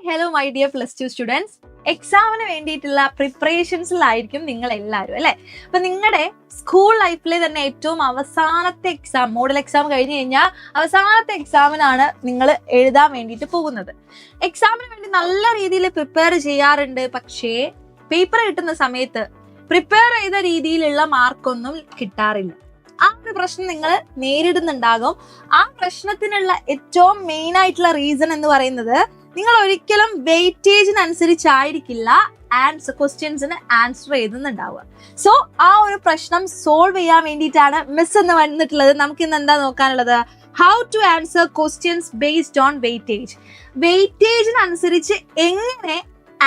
Hello my dear +2 students. എക്സാമിന് വേണ്ടിയിട്ടുള്ള പ്രിപ്പറേഷൻസിലായിരിക്കും നിങ്ങൾ എല്ലാവരും അല്ലേ. അപ്പൊ നിങ്ങളുടെ സ്കൂൾ ലൈഫിലെ തന്നെ ഏറ്റവും അവസാനത്തെ എക്സാം, മോഡൽ എക്സാം കഴിഞ്ഞ് കഴിഞ്ഞാൽ അവസാനത്തെ എക്സാമിനാണ് നിങ്ങൾ എഴുതാൻ വേണ്ടിയിട്ട് പോകുന്നത്. എക്സാമിന് വേണ്ടി നല്ല രീതിയിൽ പ്രിപ്പയർ ചെയ്യാറുണ്ട്. പക്ഷേ പേപ്പർ കിട്ടുന്ന സമയത്ത് പ്രിപ്പയർ ചെയ്ത രീതിയിലുള്ള മാർക്കൊന്നും കിട്ടാറില്ല. ആ ഒരു പ്രശ്നം നിങ്ങൾ നേരിടുന്നുണ്ടാകും. ആ പ്രശ്നത്തിനുള്ള ഏറ്റവും മെയിൻ ആയിട്ടുള്ള റീസൺ എന്ന് പറയുന്നത് നിങ്ങൾ ഒരിക്കലും വെയിറ്റേജിനനുസരിച്ചായിരിക്കില്ല ക്വസ്റ്റ്യൻസിന് ആൻസർ എഴുതുന്നുണ്ടാവുക. സോ ആ ഒരു പ്രശ്നം സോൾവ് ചെയ്യാൻ വേണ്ടിയിട്ടാണ് മിസ് എന്ന് വന്നിട്ടുള്ളത്. നമുക്ക് ഇന്ന് എന്താ നോക്കാനുള്ളത്? How to answer questions based on weightage. വെയിറ്റേജിനനുസരിച്ച് എങ്ങനെ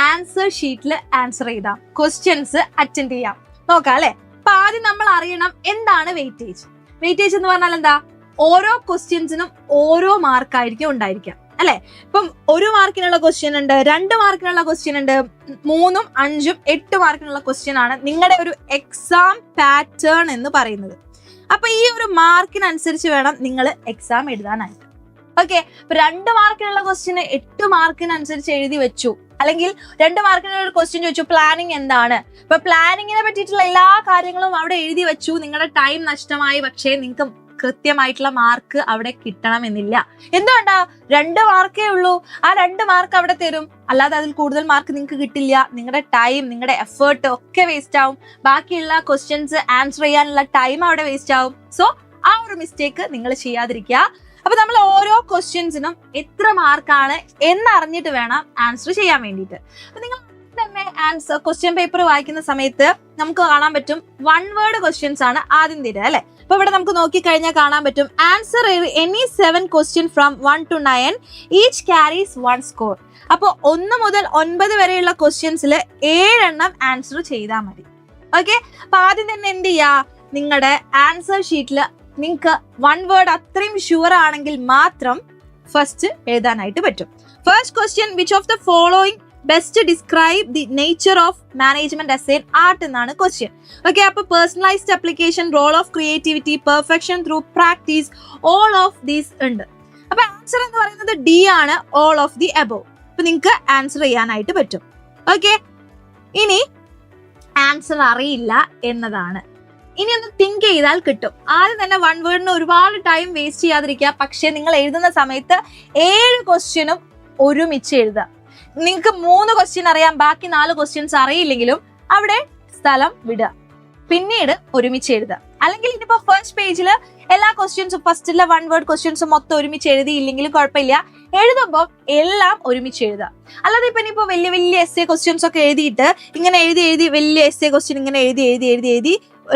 ആൻസർ ഷീറ്റിൽ ആൻസർ ചെയ്താം, ക്വസ്റ്റ്യൻസ് അറ്റൻഡ് ചെയ്യാം നോക്കാം അല്ലെ. അപ്പൊ ആദ്യം നമ്മൾ അറിയണം എന്താണ് വെയിറ്റേജ്. വെയിറ്റേജ് എന്ന് പറഞ്ഞാൽ എന്താ? ഓരോ ക്വസ്റ്റ്യൻസിനും ഓരോ മാർക്കായിരിക്കും ഉണ്ടായിരിക്കാം അല്ലെ. ഇപ്പം 1 മാർക്കിനുള്ള ക്വസ്റ്റ്യൻ ഉണ്ട്, 2 മാർക്കിനുള്ള ക്വസ്റ്റ്യൻ ഉണ്ട്, 3, 5, 8 മാർക്കിനുള്ള ക്വസ്റ്റ്യൻ ആണ് നിങ്ങളുടെ ഒരു എക്സാം പാറ്റേൺ എന്ന് പറയുന്നത്. അപ്പൊ ഈ ഒരു മാർക്കിനനുസരിച്ച് വേണം നിങ്ങൾ എക്സാം എഴുതാനായിട്ട്. ഓക്കെ, ഇപ്പൊ 2 മാർക്കിനുള്ള ക്വസ്റ്റ്യന് 8 മാർക്കിനനുസരിച്ച് എഴുതി വെച്ചു, അല്ലെങ്കിൽ 2 മാർക്കിനുള്ള ഒരു ക്വസ്റ്റ്യൻ ചോദിച്ചു പ്ലാനിങ് എന്താണ്. ഇപ്പൊ പ്ലാനിങ്ങിനെ പറ്റിയിട്ടുള്ള എല്ലാ കാര്യങ്ങളും അവിടെ എഴുതി വെച്ചു, നിങ്ങളുടെ ടൈം നഷ്ടമായി. പക്ഷേ നിങ്ങൾക്ക് കൃത്യമായിട്ടുള്ള മാർക്ക് അവിടെ കിട്ടണമെന്നില്ല. എന്തുകൊണ്ടാ? 2 മാർക്കേ ഉള്ളൂ. ആ 2 മാർക്ക് അവിടെ തരും, അല്ലാതെ അതിൽ കൂടുതൽ മാർക്ക് നിങ്ങൾക്ക് കിട്ടില്ല. നിങ്ങളുടെ ടൈം, നിങ്ങളുടെ എഫേർട്ട് ഒക്കെ വേസ്റ്റ് ആവും. ബാക്കിയുള്ള ക്വസ്റ്റ്യൻസ് ആൻസർ ചെയ്യാനുള്ള ടൈം അവിടെ വേസ്റ്റ് ആവും. സോ ആ ഒരു മിസ്റ്റേക്ക് നിങ്ങൾ ചെയ്യാതിരിക്കുക. അപ്പൊ നമ്മൾ ഓരോ ക്വസ്റ്റ്യൻസിനും എത്ര മാർക്കാണ് എന്നറിഞ്ഞിട്ട് വേണം ആൻസർ ചെയ്യാൻ വേണ്ടിയിട്ട്. അപ്പൊ നിങ്ങൾ തന്നെ ആൻസർ ക്വസ്റ്റ്യൻ പേപ്പർ വായിക്കുന്ന സമയത്ത് നമുക്ക് കാണാൻ പറ്റും 1 വേർഡ് ക്വസ്റ്റ്യൻസ് ആണ് ആദ്യം തരിക അല്ലെ. അപ്പൊ ഇവിടെ നമുക്ക് നോക്കിക്കഴിഞ്ഞാൽ കാണാൻ പറ്റും answer any 7 question from 1 to 9 each carries 1 score. അപ്പൊ 1 മുതൽ 9 വരെയുള്ള ക്വസ്റ്റ്യൻസിൽ 7 എണ്ണം ആൻസർ ചെയ്താൽ മതി. ഓക്കെ, അപ്പൊ ആദ്യം തന്നെ എന്ത് ചെയ്യാ, നിങ്ങളുടെ ആൻസർ ഷീറ്റിൽ നിങ്ങൾക്ക് 1 വേർഡ് അത്രയും ഷുവർ ആണെങ്കിൽ മാത്രം ഫസ്റ്റ് എഴുതാനായിട്ട് പറ്റും. First question, which of the following best describe the nature of management as an art എന്നാണ് ക്വസ്റ്റ്യൻ. ഓക്കെ, അപ്പൊ personalized application, role of creativity, perfection through practice, all of these ഉണ്ട്. അപ്പൊ answer എന്ന് പറയുന്നത് ഡി ആണ്, all of the above. അപ്പൊ നിങ്ങൾക്ക് answer ചെയ്യാനായിട്ട് പറ്റും. ഓക്കെ, ഇനി ആൻസർ അറിയില്ല എന്നതാണ്. ഇനി ഒന്ന് തിങ്ക് ചെയ്താൽ കിട്ടും. ആദ്യം തന്നെ 1 വേർഡിന് ഒരുപാട് ടൈം വേസ്റ്റ് ചെയ്യാതിരിക്കുക. പക്ഷെ നിങ്ങൾ എഴുതുന്ന സമയത്ത് 7 ക്വസ്റ്റ്യനും ഒരുമിച്ച് എഴുതുക. നിങ്ങൾക്ക് 3 ക്വസ്റ്റ്യൻ അറിയാം, ബാക്കി 4 ക്വസ്റ്റ്യൻസ് അറിയില്ലെങ്കിലും അവിടെ സ്ഥലം വിടുക, പിന്നീട് ഒരുമിച്ച് എഴുതുക. അല്ലെങ്കിൽ ഇനിയിപ്പോ ഫസ്റ്റ് പേജിൽ എല്ലാ ക്വസ്റ്റ്യൻസും ഫസ്റ്റിലെ 1 വേർഡ് ക്വസ്റ്റ്യൻസും മൊത്തം ഒരുമിച്ച് എഴുതിയില്ലെങ്കിലും കുഴപ്പമില്ല, എഴുതുമ്പോൾ എല്ലാം ഒരുമിച്ച് എഴുതുക. അല്ലാതെ ഇപ്പൊ ഇനിയിപ്പോ വലിയ എസ്സേ ക്വസ്റ്റ്യൻസ് ഒക്കെ എഴുതിയിട്ട് ഇങ്ങനെ എഴുതി വലിയ എസ്സേ ക്വസ്റ്റ്യൻ ഇങ്ങനെ എഴുതി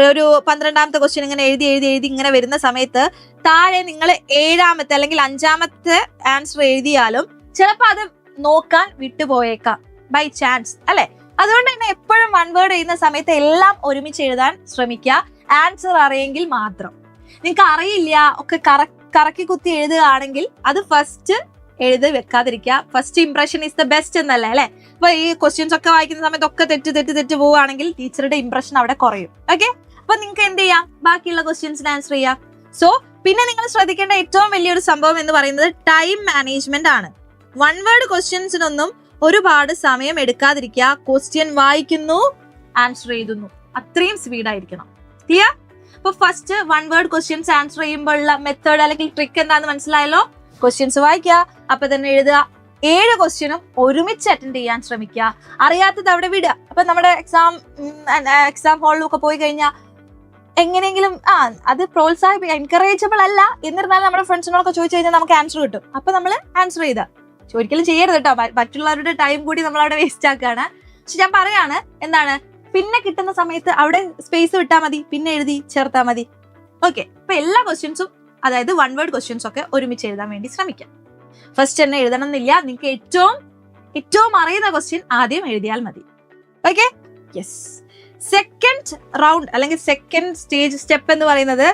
ഒരു 12ാമത്തെ ക്വസ്റ്റ്യൻ ഇങ്ങനെ എഴുതി ഇങ്ങനെ വരുന്ന സമയത്ത് താഴെ നിങ്ങൾ 7ാമത്തെ അല്ലെങ്കിൽ 5ാമത്തെ ആൻസർ എഴുതിയാലും ചിലപ്പോൾ അത് നോക്കാൻ വിട്ടുപോയേക്കാം, ബൈ ചാൻസ് അല്ലെ. അതുകൊണ്ട് തന്നെ എപ്പോഴും 1 വേർഡ് എഴുതുന്ന സമയത്ത് എല്ലാം ഒരുമിച്ച് എഴുതാൻ ശ്രമിക്കുക, ആൻസർ അറിയെങ്കിൽ മാത്രം. നിങ്ങൾക്ക് അറിയില്ല ഒക്കെ കറക്കി കുത്തി എഴുതുകയാണെങ്കിൽ അത് ഫസ്റ്റ് എഴുതി വെക്കാതിരിക്കുക. First impression is the best എന്നല്ലേ അല്ലെ. അപ്പൊ ഈ ക്വസ്റ്റ്യൻസ് ഒക്കെ വായിക്കുന്ന സമയത്ത് ഒക്കെ തെറ്റ് പോവുകയാണെങ്കിൽ ടീച്ചറുടെ ഇംപ്രഷൻ അവിടെ കുറയും. ഓക്കെ, അപ്പൊ നിങ്ങൾക്ക് എന്ത് ചെയ്യാം, ബാക്കിയുള്ള ക്വസ്റ്റ്യൻസിന് ആൻസർ ചെയ്യാം. സോ പിന്നെ നിങ്ങൾ ശ്രദ്ധിക്കേണ്ട ഏറ്റവും വലിയൊരു സംഭവം എന്ന് പറയുന്നത് ടൈം മാനേജ്മെന്റ് ആണ്. 1 വേർഡ് ക്വസ്റ്റ്യൻസിനൊന്നും ഒരുപാട് സമയം എടുക്കാതിരിക്കുക. ക്വസ്റ്റ്യൻ വായിക്കുന്നു, ആൻസർ എഴുതുന്നു, അത്രയും സ്പീഡായിരിക്കണം. ക്ലിയർ? അപ്പൊ ഫസ്റ്റ് 1 വേർഡ് ക്വസ്റ്റ്യൻസ് ആൻസർ ചെയ്യുമ്പോഴുള്ള മെത്തേഡ് അല്ലെങ്കിൽ ട്രിക്ക് എന്താണെന്ന് മനസ്സിലായല്ലോ. ക്വസ്റ്റ്യൻസ് വായിക്കുക, അപ്പൊ തന്നെ എഴുതുക. 7 ക്വസ്റ്റ്യനും ഒരുമിച്ച് അറ്റൻഡ് ചെയ്യാൻ ശ്രമിക്കുക, അറിയാത്തത് അവിടെ വിടുക. അപ്പൊ നമ്മുടെ എക്സാം ഹാളിലൊക്കെ പോയി കഴിഞ്ഞാൽ എങ്ങനെയെങ്കിലും അത് എൻകറേജബിൾ അല്ല, എന്നിരുന്നാലും നമ്മുടെ ഫ്രണ്ട്സിനോടൊക്കെ ചോദിച്ചു കഴിഞ്ഞാൽ നമുക്ക് ആൻസർ കിട്ടും. അപ്പൊ നമ്മൾ ആൻസർ ചെയ്താൽ ഒരിക്കലും ചെയ്യരുത് കേട്ടോ, മറ്റുള്ളവരുടെ ടൈം കൂടി നമ്മൾ അവിടെ വേസ്റ്റ് ആക്കുകയാണ്. പക്ഷെ ഞാൻ പറയാണ് എന്താണ്, പിന്നെ കിട്ടുന്ന സമയത്ത് അവിടെ സ്പേസ് വിട്ടാൽ മതി, പിന്നെ എഴുതി ചേർത്താൽ മതി. ഓക്കെ, അപ്പൊ എല്ലാ ക്വസ്റ്റ്യൻസും അതായത് 1 വേർഡ് ക്വസ്റ്റ്യൻസ് ഒക്കെ ഒരുമിച്ച് എഴുതാൻ വേണ്ടി ശ്രമിക്കാം. ഫസ്റ്റ് തന്നെ എഴുതണം എന്നില്ല, നിങ്ങൾക്ക് ഏറ്റവും അറിയുന്ന ക്വസ്റ്റ്യൻ ആദ്യം എഴുതിയാൽ മതി. Okay, yes. സെക്കൻഡ് റൗണ്ട് അല്ലെങ്കിൽ സെക്കൻഡ് സ്റ്റെപ്പ് എന്ന് പറയുന്നത്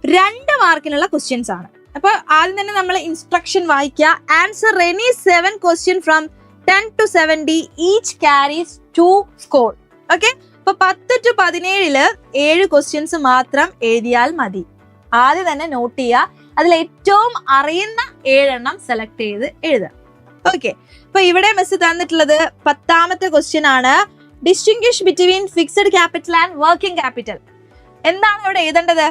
2 മാർക്കിനുള്ള ക്വസ്റ്റ്യൻസ് ആണ്. അപ്പൊ ആദ്യം തന്നെ നമ്മൾ ഇൻസ്ട്രക്ഷൻ വായിക്കുക. Answer any 7 question from 10 to 70 each carries 2 score. Okay, അപ്പൊ 10 to 17 7 ക്വസ്റ്റ്യൻസ് മാത്രം എഴുതിയാൽ മതി. ആദ്യം തന്നെ നോട്ട് ചെയ്യുക, അതിൽ ഏറ്റവും അറിയുന്ന 7 എണ്ണം സെലക്ട് ചെയ്ത് എഴുതുക. ഓക്കെ, അപ്പൊ ഇവിടെ മിസ് തന്നിട്ടുള്ളത് 10ാമത്തെ ക്വസ്റ്റ്യൻ ആണ്. Distinguish between fixed capital and working capital. എന്താണ് ഇവിടെ എഴുതേണ്ടത്?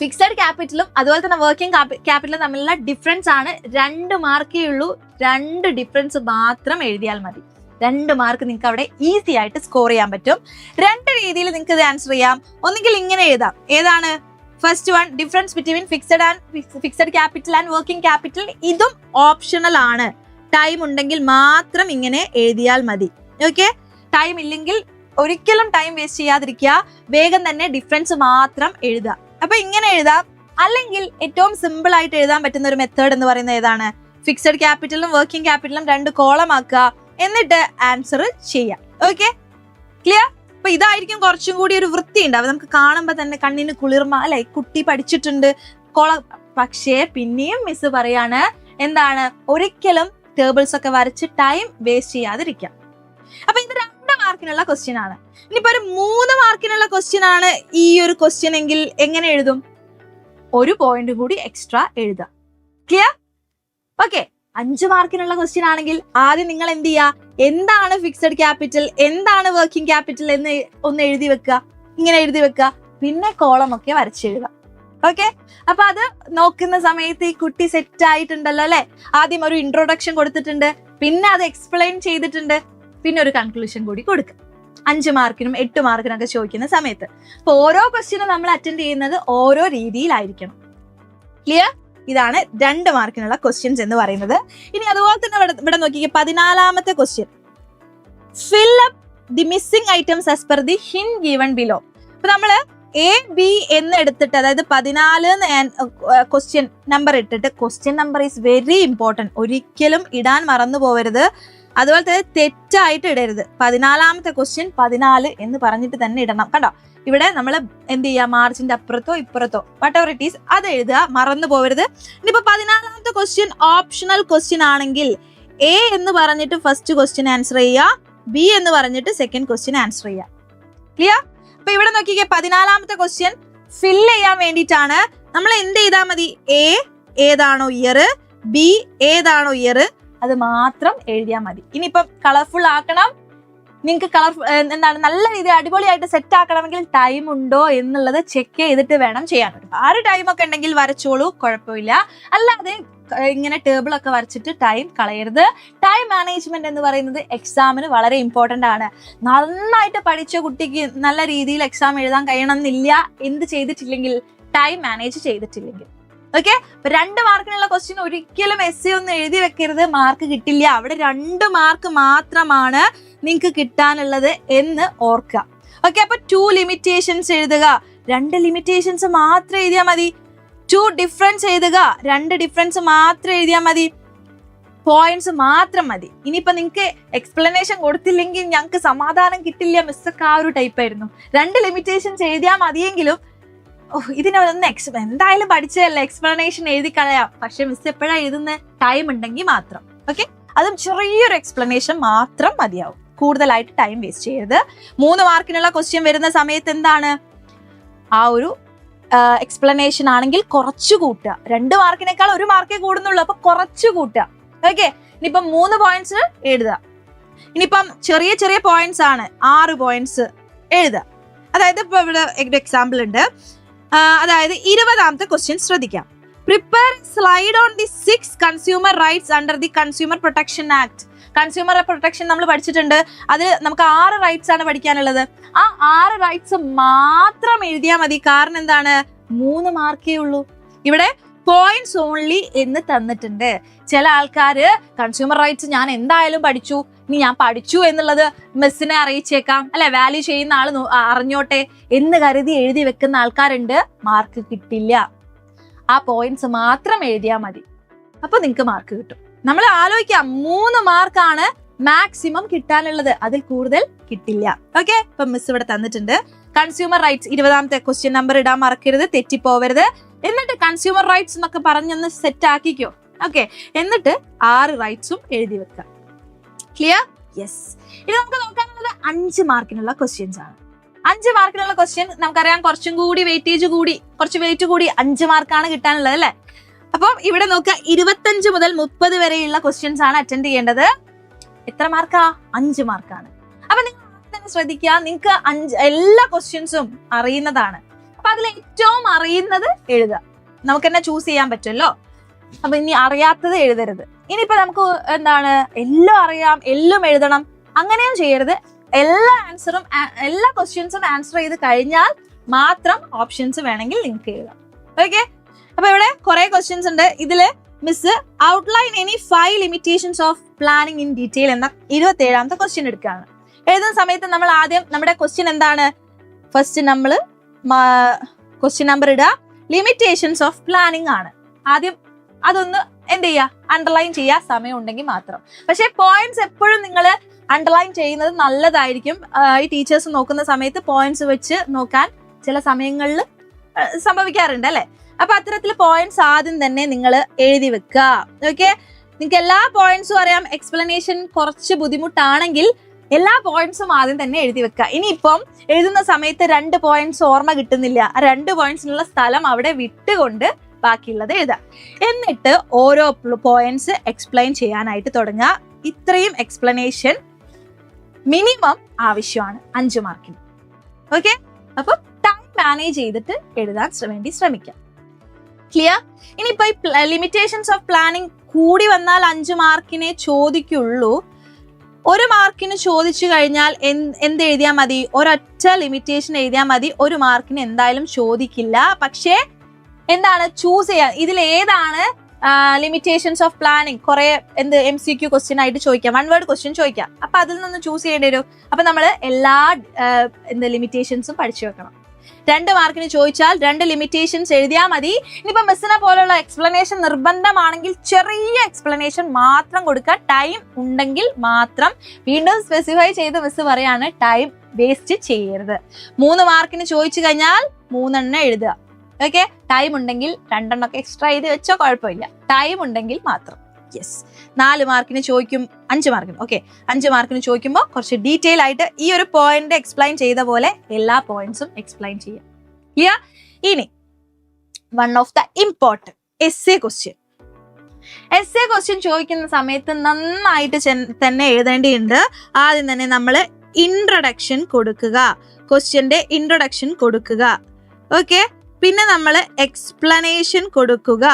ഫിക്സഡ് ക്യാപിറ്റലും അതുപോലെ തന്നെ വർക്കിംഗ് ക്യാപിറ്റലും തമ്മിലുള്ള ഡിഫറൻസ് ആണ്. 2 മാർക്കേ ഉള്ളൂ. 2 ഡിഫറൻസ് മാത്രം എഴുതിയാൽ മതി. 2 മാർക്ക് നിങ്ങൾക്ക് അവിടെ ഈസി ആയിട്ട് സ്കോർ ചെയ്യാൻ പറ്റും. 2 രീതിയിൽ നിങ്ങൾക്ക് ഇത് ആൻസർ ചെയ്യാം. ഒന്നുകിൽ ഇങ്ങനെ എഴുതാം. ഏതാണ്? First one, difference between fixed capital and working capital. ഇതും ഓപ്ഷണൽ ആണ്. ടൈം ഉണ്ടെങ്കിൽ മാത്രം ഇങ്ങനെ എഴുതിയാൽ മതി. ഓക്കെ, ടൈം ഇല്ലെങ്കിൽ ഒരിക്കലും ടൈം വേസ്റ്റ് ചെയ്യാതിരിക്കുക. വേഗം തന്നെ ഡിഫറൻസ് മാത്രം എഴുതുക. അപ്പൊ ഇങ്ങനെ എഴുതാം. അല്ലെങ്കിൽ ഏറ്റവും സിമ്പിൾ ആയിട്ട് എഴുതാൻ പറ്റുന്ന ഒരു മെത്തേഡ് എന്ന് പറയുന്നത് ഏതാണ്? ഫിക്സഡ് ക്യാപിറ്റലും വർക്കിംഗ് ക്യാപിറ്റലും 2 കോളം ആക്കുക, എന്നിട്ട് ആൻസർ ചെയ്യാം. Okay, clear? അപ്പൊ ഇതായിരിക്കും കുറച്ചും കൂടി ഒരു വൃത്തി ഉണ്ടാവും. നമുക്ക് കാണുമ്പോൾ തന്നെ കണ്ണിന് കുളിർമ, അല്ലെ? കുട്ടി പഠിച്ചിട്ടുണ്ട് കോളം. പക്ഷേ പിന്നെയും മിസ് പറയാണ്, എന്താണ്? ഒരിക്കലും ടേബിൾസ് ഒക്കെ വരച്ച് ടൈം വേസ്റ്റ് ചെയ്യാതിരിക്കാം. അപ്പൊ ഇത് 2 മാർക്കിനുള്ള ക്വസ്റ്റ്യൻ ആണ്. ഇനിയിപ്പോ ഒരു 3 മാർക്കിനുള്ള ക്വസ്റ്റ്യൻ ആണ് ഈ ഒരു ക്വസ്റ്റ്യൻ എങ്കിൽ എങ്ങനെ എഴുതും? 1 പോയിന്റ് കൂടി എക്സ്ട്രാ എഴുതാം. ക്ലിയർ? ഓക്കെ, 5 മാർക്കിനുള്ള ക്വസ്റ്റ്യൻ ആണെങ്കിൽ ആദ്യം നിങ്ങൾ എന്ത് ചെയ്യുക? എന്താണ് ഫിക്സഡ് ക്യാപിറ്റൽ, എന്താണ് വർക്കിംഗ് ക്യാപിറ്റൽ എന്ന് ഒന്ന് എഴുതി വെക്കുക. ഇങ്ങനെ എഴുതി വെക്കുക. പിന്നെ കോളം ഒക്കെ വരച്ചെഴുതുക. ഓക്കെ, അപ്പൊ അത് നോക്കുന്ന സമയത്ത് ഈ കുട്ടി സെറ്റ് ആയിട്ടുണ്ടല്ലോ, അല്ലെ? ആദ്യം ഒരു ഇൻട്രൊഡക്ഷൻ കൊടുത്തിട്ടുണ്ട്, പിന്നെ അത് എക്സ്പ്ലെയിൻ ചെയ്തിട്ടുണ്ട്, പിന്നെ ഒരു കൺക്ലൂഷൻ കൂടി കൊടുക്കുക. 5 മാർക്കിനും 8 മാർക്കിനും ഒക്കെ ചോദിക്കുന്ന സമയത്ത്. അപ്പൊ ഓരോ ക്വസ്റ്റ്യനും നമ്മൾ അറ്റൻഡ് ചെയ്യുന്നത് ഓരോ രീതിയിലായിരിക്കണം. ക്ലിയർ? ഇതാണ് 2 മാർക്കിനുള്ള ക്വസ്റ്റ്യൻസ് എന്ന് പറയുന്നത്. ഇനി അതുപോലെ തന്നെ ഇവിടെ നോക്കിക്കേ, 14ാമത്തെ question. Fill up the missing items as per the hint given below. അപ്പൊ നമ്മള് A, B എന്ന് എടുത്തിട്ട്, അതായത് 14 ക്വസ്റ്റ്യൻ നമ്പർ ഇട്ടിട്ട്, question number is very important. ഒരിക്കലും ഇടാൻ മറന്നു പോകരുത്. അതുപോലെ തന്നെ തെറ്റായിട്ട് ഇടരുത്. 14ാമത്തെ ക്വസ്റ്റ്യൻ 14 എന്ന് പറഞ്ഞിട്ട് തന്നെ ഇടണം. കണ്ടോ, ഇവിടെ നമ്മൾ എന്ത് ചെയ്യുക? മാർജിന്റെ അപ്പുറത്തോ ഇപ്പുറത്തോ വാട്ട് എവർ ഇറ്റ് ഈസ് അത് എഴുതുക, മറന്നു പോകരുത്. ഇനിയിപ്പോ 14ാമത്തെ ക്വസ്റ്റ്യൻ ഓപ്ഷണൽ ക്വസ്റ്റ്യൻ ആണെങ്കിൽ A എന്ന് പറഞ്ഞിട്ട് ഫസ്റ്റ് ക്വസ്റ്റ്യൻ ആൻസർ ചെയ്യുക, B എന്ന് പറഞ്ഞിട്ട് സെക്കൻഡ് ക്വസ്റ്റ്യൻ ആൻസർ ചെയ്യുക. ക്ലിയർ? അപ്പൊ ഇവിടെ നോക്കിക്കേ, 14ാമത്തെ ക്വസ്റ്റ്യൻ ഫില്ല് ചെയ്യാൻ വേണ്ടിയിട്ടാണ് നമ്മൾ എന്ത് ചെയ്താൽ മതി? A ഏതാണോ ഇയർ, B ഏതാണോ ഇയർ, അത് മാത്രം എഴുതിയാൽ മതി. ഇനിയിപ്പം കളർഫുൾ ആക്കണം, നിങ്ങൾക്ക് എന്താണ് നല്ല രീതിയിൽ അടിപൊളിയായിട്ട് സെറ്റ് ആക്കണമെങ്കിൽ ടൈം ഉണ്ടോ എന്നുള്ളത് ചെക്ക് ചെയ്തിട്ട് വേണം ചെയ്യാൻ. ഒരുപാട് ടൈം ഒക്കെ ഉണ്ടെങ്കിൽ വരച്ചോളൂ, കുഴപ്പമില്ല. അല്ലാതെ ഇങ്ങനെ ടേബിൾ ഒക്കെ വരച്ചിട്ട് ടൈം കളയരുത്. ടൈം മാനേജ്മെന്റ് എന്ന് പറയുന്നത് എക്സാമിന് വളരെ ഇമ്പോർട്ടന്റ് ആണ്. നന്നായിട്ട് പഠിച്ച കുട്ടിക്ക് നല്ല രീതിയിൽ എക്സാം എഴുതാൻ കഴിയണമെന്നില്ല, എന്ത് ചെയ്തിട്ടില്ലെങ്കിൽ, ടൈം മാനേജ് ചെയ്തിട്ടില്ലെങ്കിൽ. ഓക്കെ, 2 മാർക്കിനുള്ള ക്വസ്റ്റ്യൻ ഒരിക്കലും എസ് ഒന്നും എഴുതി വെക്കരുത്, മാർക്ക് കിട്ടില്ല. അവിടെ 2 മാർക്ക് മാത്രമാണ് നിങ്ങൾക്ക് കിട്ടാനുള്ളത് എന്ന് ഓർക്കുക. ഓക്കെ, അപ്പൊ 2 ലിമിറ്റേഷൻസ് എഴുതുക. 2 ലിമിറ്റേഷൻസ് മാത്രം എഴുതിയാൽ മതി. 2 ഡിഫറൻസ് എഴുതുക. 2 ഡിഫറൻസ് മാത്രം എഴുതിയാൽ മതി. പോയിന്റ്സ് മാത്രം മതി. ഇനിയിപ്പോ നിങ്ങൾക്ക് എക്സ്പ്ലനേഷൻ കൊടുത്തില്ലെങ്കിൽ ഞങ്ങൾക്ക് സമാധാനം കിട്ടില്ല, മിസ്സൊക്കെ ആ ഒരു ടൈപ്പ് ആയിരുന്നു. 2 ലിമിറ്റേഷൻസ് എഴുതിയാൽ മതിയെങ്കിലും ഇതിനൊന്ന് എന്തായാലും പഠിച്ചതല്ലേ, എക്സ്പ്ലനേഷൻ എഴുതി കളയാം. പക്ഷെ മിസ് എപ്പോഴാണ് എഴുതുന്നത്? ടൈം ഉണ്ടെങ്കിൽ മാത്രം. ഓക്കെ, അതും ചെറിയൊരു എക്സ്പ്ലനേഷൻ മാത്രം മതിയാവും. കൂടുതലായിട്ട് ടൈം വേസ്റ്റ് ചെയ്യരുത്. 3 മാർക്കിനുള്ള ക്വസ്റ്റ്യൻ വരുന്ന സമയത്ത് എന്താണ്? ആ ഒരു എക്സ്പ്ലനേഷൻ ആണെങ്കിൽ കുറച്ചു കൂട്ടുക. 2 മാർക്കിനേക്കാൾ 1 മാർക്കേ കൂടുന്നുള്ളൂ, അപ്പൊ കുറച്ചു കൂട്ടുക. ഓക്കെ, ഇനിയിപ്പം 3 പോയിന്റ്സ് എഴുതുക. ഇനിയിപ്പം ചെറിയ ചെറിയ പോയിന്റ്സ് ആണ്, 6 പോയിന്റ്സ് എഴുതുക. അതായത് ഇപ്പൊ ഇവിടെ എക്സാമ്പിൾ ഉണ്ട്. അതായത് 20ാമത്തെ ക്വസ്റ്റ്യൻ ശ്രദ്ധിക്കാം. Prepare slide on the 6 consumer rights under the consumer protection act. Consumer protection നമ്മൾ പഠിച്ചിട്ടുണ്ട്. അത് നമുക്ക് 6 റൈറ്റ്സ് ആണ് പഠിക്കാനുള്ളത്. ആ 6 റൈറ്റ്സ് മാത്രം എഴുതിയാൽ മതി. കാരണം എന്താണ്? 3 മാർക്കേ ഉള്ളൂ. ഇവിടെ പോയിന്റ്സ് ഓൺലി എന്ന് തന്നിട്ടുണ്ട്. ചില ആൾക്കാര് കൺസ്യൂമർ റൈറ്റ്സ് ഞാൻ എന്തായാലും പഠിച്ചു, ഇനി ഞാൻ പഠിച്ചു എന്നുള്ളത് മിസ്സിനെ അറിയിച്ചേക്കാം, അല്ലെ, വാല്യൂ ചെയ്യുന്ന ആള് അറിഞ്ഞോട്ടെ എന്ന് കരുതി എഴുതി വെക്കുന്ന ആൾക്കാരുണ്ട്. മാർക്ക് കിട്ടില്ല. ആ പോയിന്റ്സ് മാത്രം എഴുതിയാൽ മതി, അപ്പൊ നിങ്ങൾക്ക് മാർക്ക് കിട്ടും. നമ്മൾ ആലോചിക്കാം, 3 മാർക്കാണ് മാക്സിമം കിട്ടാനുള്ളത്, അതിൽ കൂടുതൽ കിട്ടില്ല. ഓക്കെ, ഇപ്പൊ മിസ് ഇവിടെ തന്നിട്ടുണ്ട് കൺസ്യൂമർ റൈറ്റ്സ്. 20ാമത്തെ ക്വസ്റ്റ്യൻ നമ്പർ ഇടാൻ മറക്കരുത്, തെറ്റിപ്പോവരുത്. എന്നിട്ട് കൺസ്യൂമർ റൈറ്റ്സ് എന്നൊക്കെ പറഞ്ഞൊന്ന് സെറ്റ് ആക്കിക്കോ. ഓക്കെ, എന്നിട്ട് 6 റൈറ്റ്സും എഴുതി വെക്കാം. ക്ലിയർ? യെസ്. ഇത് നമുക്ക് നോക്കാനുള്ളത് 5 മാർക്കിനുള്ള ക്വസ്റ്റ്യൻസ് ആണ്. 5 മാർക്കിനുള്ള ക്വസ്റ്റ്യൻ നമുക്കറിയാം, കുറച്ചും കൂടി വെയിറ്റേജ് കൂടി, കുറച്ച് വെയിറ്റ് കൂടി 5 മാർക്കാണ് കിട്ടാനുള്ളത്, അല്ലെ? അപ്പം ഇവിടെ നോക്കുക, 25 മുതൽ 30 വരെയുള്ള ക്വസ്റ്റ്യൻസ് ആണ് അറ്റൻഡ് ചെയ്യേണ്ടത്. എത്ര മാർക്കാ? 5 മാർക്കാണ്. അപ്പൊ നിങ്ങൾ തന്നെ ശ്രദ്ധിക്കുക, നിങ്ങൾക്ക് എല്ലാ ക്വസ്റ്റ്യൻസും അറിയുന്നതാണ്. അപ്പൊ അതിൽ ഏറ്റവും അറിയുന്നത് എഴുതുക. നമുക്ക് തന്നെ ചൂസ് ചെയ്യാൻ പറ്റുമല്ലോ. അപ്പൊ ഇനി അറിയാത്തത് എഴുതരുത്. ഇനിയിപ്പോ നമുക്ക് എന്താണ്, എല്ലാം അറിയാം എല്ലാം എഴുതണം, അങ്ങനെയും ചെയ്യരുത്. എല്ലാ ക്വസ്റ്റ്യൻസും ആൻസർ ചെയ്ത് കഴിഞ്ഞാൽ മാത്രം ഓപ്ഷൻസ് വേണമെങ്കിൽ നിങ്ങൾക്ക് എഴുതാം. ഓക്കെ, അപ്പൊ ഇവിടെ കുറെ ക്വസ്റ്റ്യൻസ് ഉണ്ട്. ഇതില് miss outline any 5 limitations of planning in detail എന്ന 27ാമത്തെ ക്വസ്റ്റ്യൻ എടുക്കുകയാണ്. എഴുതുന്ന സമയത്ത് നമ്മൾ ആദ്യം നമ്മുടെ ക്വസ്റ്റ്യൻ എന്താണ്, ഫസ്റ്റ് നമ്മൾ ക്വസ്റ്റ്യൻ നമ്പർ ഇടുക. ലിമിറ്റേഷൻസ് ഓഫ് പ്ലാനിങ് ആണ്. ആദ്യം അതൊന്ന് എന്ത് ചെയ്യുക, അണ്ടർലൈൻ ചെയ്യുക, സമയം ഉണ്ടെങ്കിൽ മാത്രം. പക്ഷെ പോയിന്റ്സ് എപ്പോഴും നിങ്ങൾ അണ്ടർലൈൻ ചെയ്യുന്നത് നല്ലതായിരിക്കും. ഈ ടീച്ചേഴ്സ് നോക്കുന്ന സമയത്ത് പോയിന്റ്സ് വെച്ച് നോക്കാൻ ചില സമയങ്ങളിൽ സംഭവിക്കാറുണ്ട് അല്ലെ. അപ്പൊ അത്തരത്തിൽ പോയിന്റ്സ് ആദ്യം തന്നെ നിങ്ങൾ എഴുതി വെക്കുക. ഓക്കെ, നിങ്ങൾക്ക് എല്ലാ പോയിന്റ്സും അറിയാം. എക്സ്പ്ലനേഷൻ കുറച്ച് ബുദ്ധിമുട്ടാണെങ്കിൽ എല്ലാ പോയിന്റ്സും ആദ്യം തന്നെ എഴുതി വെക്കുക. ഇനിയിപ്പം എഴുതുന്ന സമയത്ത് 2 പോയിന്റ്സ് ഓർമ്മ കിട്ടുന്നില്ല, ആ 2 പോയിന്റ്സിനുള്ള സ്ഥലം അവിടെ വിട്ടുകൊണ്ട് ബാക്കിയുള്ളത് എഴുതാം. എന്നിട്ട് ഓരോ പോയിന്റ്സ് എക്സ്പ്ലെയിൻ ചെയ്യാനായിട്ട് തുടങ്ങുക. ഇത്രയും എക്സ്പ്ലനേഷൻ മിനിമം ആവശ്യമാണ് 5 മാർക്കിന്. ഓക്കെ, അപ്പൊ ടൈം മാനേജ് ചെയ്തിട്ട് എഴുതാൻ വേണ്ടി ശ്രമിക്കാം. ക്ലിയർ? ഇനിയിപ്പോ ഈ ലിമിറ്റേഷൻസ് ഓഫ് പ്ലാനിങ് കൂടി വന്നാൽ 5 മാർക്കിനെ ചോദിക്കുള്ളൂ. 1 മാർക്കിന് ചോദിച്ചു കഴിഞ്ഞാൽ എന്ത് എഴുതിയാൽ മതി, ഒരൊറ്റ ലിമിറ്റേഷൻ എഴുതിയാൽ മതി. 1 മാർക്കിന് എന്തായാലും ചോദിക്കില്ല. പക്ഷേ എന്താണ് ചൂസ് ചെയ്യാൻ, ഇതിൽ ഏതാണ് ലിമിറ്റേഷൻസ് ഓഫ് പ്ലാനിങ്, കുറെ MCQ ക്വസ്റ്റ്യൻ ആയിട്ട് ചോദിക്കാം, 1 വേർഡ് ക്വസ്റ്റ്യൻ ചോദിക്കാം. അപ്പൊ അതിൽ നിന്ന് ചൂസ് ചെയ്യേണ്ടി വരും. അപ്പൊ നമ്മൾ എല്ലാ ലിമിറ്റേഷൻസും പഠിച്ചു വെക്കണം. 2 മാർക്കിന് ചോദിച്ചാൽ 2 ലിമിറ്റേഷൻസ് എഴുതിയാൽ മതി. ഇനിയിപ്പോ മിസ്സിനെ പോലുള്ള എക്സ്പ്ലനേഷൻ നിർബന്ധമാണെങ്കിൽ ചെറിയ എക്സ്പ്ലനേഷൻ മാത്രം കൊടുക്കുക. ടൈം ഉണ്ടെങ്കിൽ മാത്രം. വീണ്ടും സ്പെസിഫൈ ചെയ്ത് മിസ് പറയാണ്, ടൈം വേസ്റ്റ് ചെയ്യരുത്. 3 മാർക്കിന് ചോദിച്ചു കഴിഞ്ഞാൽ 3 എണ്ണം എഴുതുക. ഓക്കെ, ടൈം ഉണ്ടെങ്കിൽ 2 എണ്ണമൊക്കെ എക്സ്ട്രാ ചെയ്ത് വെച്ചോ, കുഴപ്പമില്ല. ടൈം ഉണ്ടെങ്കിൽ മാത്രം. യെസ്. 4 മാർക്കിന് ചോദിക്കും, 5 മാർക്കിന്. ഓക്കെ, 5 മാർക്കിന് ചോദിക്കുമ്പോൾ കുറച്ച് ഡീറ്റെയിൽ ആയിട്ട് ഈ ഒരു പോയിന്റ് എക്സ്പ്ലെയിൻ ചെയ്ത പോലെ എല്ലാ പോയിന്റ്സും എക്സ്പ്ലെയിൻ ചെയ്യാം. ക്ലിയർ? ഇനി one of the important essay question. Essay question ചോദിക്കുന്ന സമയത്ത് നന്നായിട്ട് തന്നെ എഴുതേണ്ടിയുണ്ട്. ആദ്യം തന്നെ നമ്മൾ ഇൻട്രൊഡക്ഷൻ കൊടുക്കുക, ക്വസ്റ്റ്യന്റെ ഇൻട്രൊഡക്ഷൻ കൊടുക്കുക. ഓക്കെ, പിന്നെ നമ്മൾ എക്സ്പ്ലനേഷൻ കൊടുക്കുക,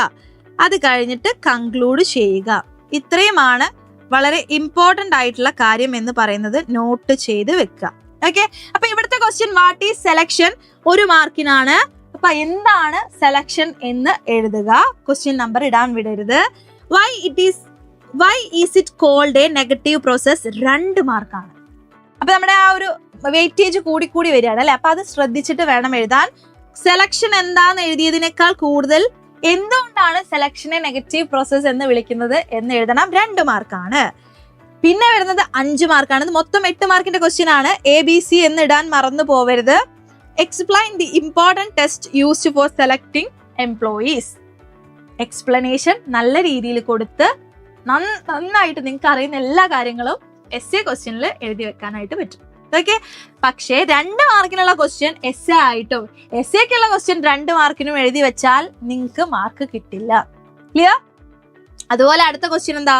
അത് കഴിഞ്ഞിട്ട് കൺക്ലൂഡ് ചെയ്യുക. ഇത്രയുമാണ് വളരെ ഇമ്പോർട്ടന്റ് ആയിട്ടുള്ള കാര്യം എന്ന് പറയുന്നത്. നോട്ട് ചെയ്ത് വെക്കുക. ഓക്കെ, അപ്പൊ ഇവിടുത്തെ ക്വസ്റ്റ്യൻ വാട്ട് ഈസ് സെലക്ഷൻ 1 മാർക്കിനാണ്. അപ്പൊ എന്താണ് സെലക്ഷൻ എന്ന് എഴുതുക. ക്വസ്റ്റ്യൻ നമ്പർ ഇടാൻ വിടരുത്. Why is it called a negative process 2 മാർക്കാണ്. അപ്പൊ നമ്മുടെ ആ ഒരു വെയിറ്റേജ് കൂടി വരികയാണ് അല്ലെ. അപ്പൊ അത് ശ്രദ്ധിച്ചിട്ട് വേണം എഴുതാൻ. സെലക്ഷൻ എന്താന്ന് എഴുതിയതിനേക്കാൾ കൂടുതൽ എന്തുകൊണ്ടാണ് സെലക്ഷനെ നെഗറ്റീവ് പ്രോസസ് എന്ന് വിളിക്കുന്നത് എന്ന് എഴുതണം. 2 മാർക്കാണ്. പിന്നെ വരുന്നത് 5 മാർക്കാണ്. ഇത് മൊത്തം 8 മാർക്കിന്റെ ക്വസ്റ്റ്യൻ ആണ്. ABC എന്ന് ഇടാൻ മറന്നു പോവരുത്. Explain the important test used for selecting employees. Explanation നല്ല രീതിയിൽ കൊടുത്ത് നന്നായിട്ട് നിങ്ങൾക്ക് അറിയുന്ന എല്ലാ കാര്യങ്ങളും എസ്സേ ക്വസ്റ്റ്യനിൽ എഴുതി വെക്കാനായിട്ട് പറ്റും. ഓക്കെ, പക്ഷേ 2 മാർക്കിനുള്ള ക്വസ്റ്റ്യൻ എസ്സേ ആയിട്ടും എസ്സേക്കുള്ള ക്വസ്റ്റ്യൻ 2 മാർക്കിനും എഴുതി വെച്ചാൽ നിങ്ങൾക്ക് മാർക്ക് കിട്ടില്ല. ക്ലിയർ? അതുപോലെ അടുത്ത ക്വസ്റ്റ്യൻ എന്താ,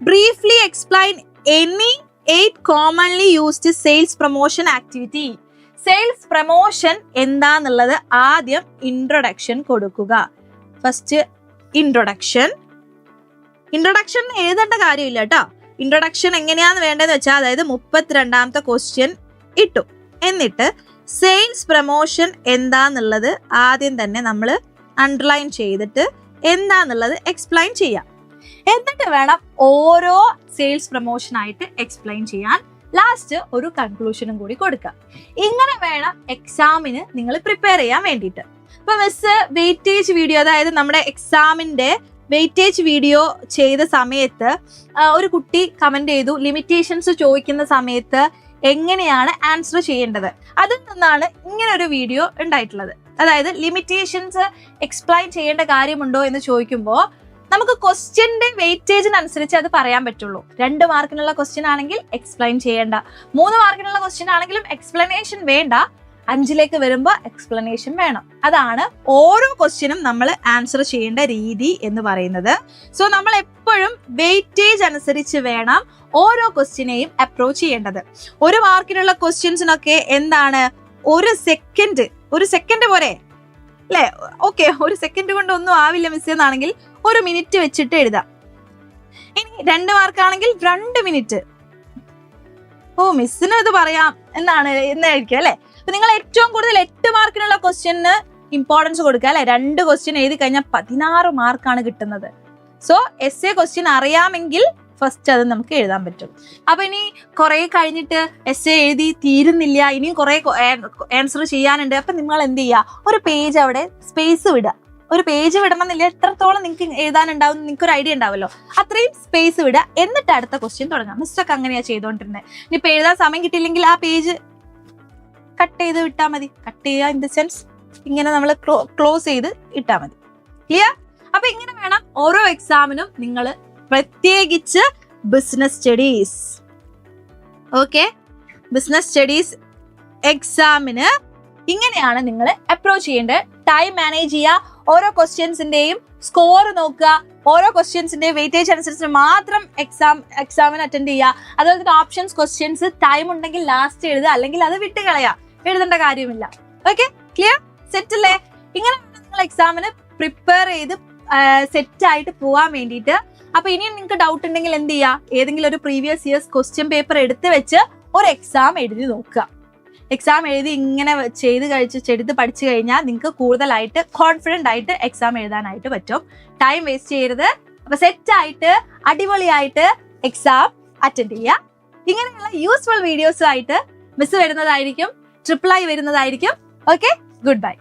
briefly explain any 8 commonly used sales promotion activity. Sales promotion എന്താന്നുള്ളത് ആദ്യം ഇൻട്രൊഡക്ഷൻ കൊടുക്കുക. ഫസ്റ്റ് ഇൻട്രൊഡക്ഷൻ എഴുതേണ്ട കാര്യമില്ല കേട്ടോ. ഇൻട്രൊഡക്ഷൻ എങ്ങനെയാന്ന് വേണ്ടതെന്ന് വെച്ചാൽ, അതായത് 32ാമത്തെ ക്വസ്റ്റ്യൻ ഇട്ടു. എന്നിട്ട് സെയിൽസ് പ്രൊമോഷൻ എന്താന്നുള്ളത് ആദ്യം തന്നെ നമ്മൾ അണ്ടർലൈൻ ചെയ്തിട്ട് എന്താന്നുള്ളത് എക്സ്പ്ലെയിൻ ചെയ്യാം. എന്നിട്ട് വേണം ഓരോ സെയിൽസ് പ്രൊമോഷൻ ആയിട്ട് എക്സ്പ്ലെയിൻ ചെയ്യാൻ. ലാസ്റ്റ് ഒരു കൺക്ലൂഷനും കൂടി കൊടുക്കാം. ഇങ്ങനെ വേണം എക്സാമിന് നിങ്ങൾ പ്രിപ്പയർ ചെയ്യാൻ വേണ്ടിയിട്ട്. ഇപ്പൊ മിസ് വെയിറ്റേജ് വീഡിയോ, അതായത് നമ്മുടെ എക്സാമിന്റെ വെയിറ്റേജ് വീഡിയോ ചെയ്ത സമയത്ത് ഒരു കുട്ടി കമന്റ് ചെയ്തു, ലിമിറ്റേഷൻസ് ചോദിക്കുന്ന സമയത്ത് എങ്ങനെയാണ് ആൻസർ ചെയ്യേണ്ടത്. അതിൽ നിന്നാണ് ഇങ്ങനെ ഒരു വീഡിയോ ഉണ്ടായിട്ടുള്ളത്. അതായത് ലിമിറ്റേഷൻസ് എക്സ്പ്ലെയിൻ ചെയ്യേണ്ട കാര്യമുണ്ടോ എന്ന് ചോദിക്കുമ്പോൾ നമുക്ക് ക്വസ്റ്റ്യന്റെ വെയിറ്റേജിനനുസരിച്ച് അത് പറയാൻ പറ്റുള്ളൂ. 2 മാർക്കിനുള്ള ക്വസ്റ്റ്യൻ ആണെങ്കിൽ എക്സ്പ്ലെയിൻ ചെയ്യേണ്ട, 3 മാർക്കിനുള്ള ക്വസ്റ്റ്യൻ ആണെങ്കിലും എക്സ്പ്ലനേഷൻ വേണ്ട. 5ലേക്ക് വരുമ്പോൾ എക്സ്പ്ലനേഷൻ വേണം. അതാണ് ഓരോ ക്വസ്റ്റ്യനും നമ്മൾ ആൻസർ ചെയ്യേണ്ട രീതി എന്ന് പറയുന്നത്. സോ നമ്മൾ എപ്പോഴും വെയിറ്റേജ് അനുസരിച്ച് വേണം ഓരോ ക്വസ്റ്റ്യനെയും അപ്രോച്ച് ചെയ്യേണ്ടത്. 1 മാർക്കിനുള്ള ക്വസ്റ്റ്യൻസിനൊക്കെ എന്താണ്, 1 സെക്കൻഡ് പോരെ അല്ലേ? ഓക്കെ, 1 സെക്കൻഡ് കൊണ്ട് ഒന്നും ആവില്ല മിസ് എന്നാണെങ്കിൽ 1 മിനിറ്റ് വെച്ചിട്ട് എഴുതാം. ഇനി 2 മാർക്കാണെങ്കിൽ 2 മിനിറ്റ്. മിസ്സിന് ഇത് പറയാം എന്നായിരിക്കും അല്ലെ. അപ്പൊ നിങ്ങൾ ഏറ്റവും കൂടുതൽ 8 മാർക്കിനുള്ള ക്വസ്റ്റ്യന് ഇമ്പോർട്ടൻസ് കൊടുക്കുക അല്ലെ. 2 ക്വസ്റ്റ്യൻ എഴുതി കഴിഞ്ഞാൽ 16 മാർക്കാണ് കിട്ടുന്നത്. സോ എസ്എ ക്വസ്റ്റ്യൻ അറിയാമെങ്കിൽ ഫസ്റ്റ് അത് നമുക്ക് എഴുതാൻ പറ്റും. അപ്പൊ ഇനി കുറെ കഴിഞ്ഞിട്ട് എസ്എ എഴുതി തീരുന്നില്ല, ഇനിയും കുറെ ആൻസർ ചെയ്യാനുണ്ട്. അപ്പൊ നിങ്ങൾ എന്ത് ചെയ്യുക, ഒരു പേജ് അവിടെ സ്പേസ് വിടുക. ഒരു പേജ് വിടണം എന്നില്ല, എത്രത്തോളം നിങ്ങൾക്ക് എഴുതാനുണ്ടാവും നിങ്ങൾക്ക് ഒരു ഐഡിയ ഉണ്ടാവുമല്ലോ, അത്രയും സ്പേസ് വിടുക. എന്നിട്ട് അടുത്ത ക്വസ്റ്റ്യൻ തുടങ്ങാം. മിസ്റ്റൊക്കെ അങ്ങനെയാ ചെയ്തോണ്ടിരുന്നത്. ഇനിയിപ്പോ എഴുതാൻ സമയം കിട്ടിയില്ലെങ്കിൽ ആ പേജ് കട്ട് ചെയ്ത് വിട്ടാൽ മതി. കട്ട് ചെയ്യുക ഇൻ ദ സെൻസ് ഇങ്ങനെ നമ്മൾ ക്ലോസ് ചെയ്ത് ഇട്ടാൽ മതി. ക്ലിയർ? അപ്പൊ ഇങ്ങനെ വേണം ഓരോ എക്സാമിനും നിങ്ങൾ, പ്രത്യേകിച്ച് business studies. Okay, business studies എക്സാമിന് ഇങ്ങനെയാണ് നിങ്ങൾ അപ്രോച്ച് ചെയ്യേണ്ടത്. ടൈം മാനേജ് ചെയ്യുക, ഓരോ ക്വസ്റ്റ്യൻസിന്റെയും സ്കോർ നോക്കുക, ഓരോ ക്വസ്റ്റ്യൻസിന്റെയും വെയിറ്റേജ് അനുസരിച്ച് മാത്രം എക്സാമിന് അറ്റൻഡ് ചെയ്യുക. അതുപോലെ തന്നെ ഓപ്ഷൻസ് ക്വസ്റ്റ്യൻസ് ടൈം ഉണ്ടെങ്കിൽ ലാസ്റ്റ് എഴുതുക, അല്ലെങ്കിൽ അത് വിട്ട് കളയാ, എഴുതേണ്ട കാര്യമില്ല. Okay, clear? സെറ്റ് അല്ലേ? ഇങ്ങനെ നിങ്ങൾ എക്സാമിന് പ്രിപ്പയർ ചെയ്ത് സെറ്റ് ആയിട്ട് പോവാൻ വേണ്ടിയിട്ട്. അപ്പൊ ഇനിയും നിങ്ങൾക്ക് ഡൗട്ട് ഉണ്ടെങ്കിൽ എന്ത് ചെയ്യുക, ഏതെങ്കിലും ഒരു പ്രീവിയസ് ഇയേഴ്സ് ക്വസ്റ്റ്യൻ പേപ്പർ എടുത്ത് വെച്ച് ഒരു എക്സാം എഴുതി നോക്കുക. എക്സാം എഴുതി ഇങ്ങനെ ചെയ്ത് പഠിച്ചു കഴിഞ്ഞാൽ നിങ്ങൾക്ക് കൂടുതലായിട്ട് കോൺഫിഡന്റ് ആയിട്ട് എക്സാം എഴുതാനായിട്ട് പറ്റും. ടൈം വേസ്റ്റ് ചെയ്യരുത്. അപ്പൊ സെറ്റ് ആയിട്ട് അടിപൊളിയായിട്ട് എക്സാം അറ്റൻഡ് ചെയ്യുക. ഇങ്ങനെയുള്ള യൂസ്ഫുൾ വീഡിയോസുമായിട്ട് മിസ് വരുന്നതായിരിക്കും, ട്രിപ്പിൾ ഐ വരുന്നതായിരിക്കും. Okay, good bye.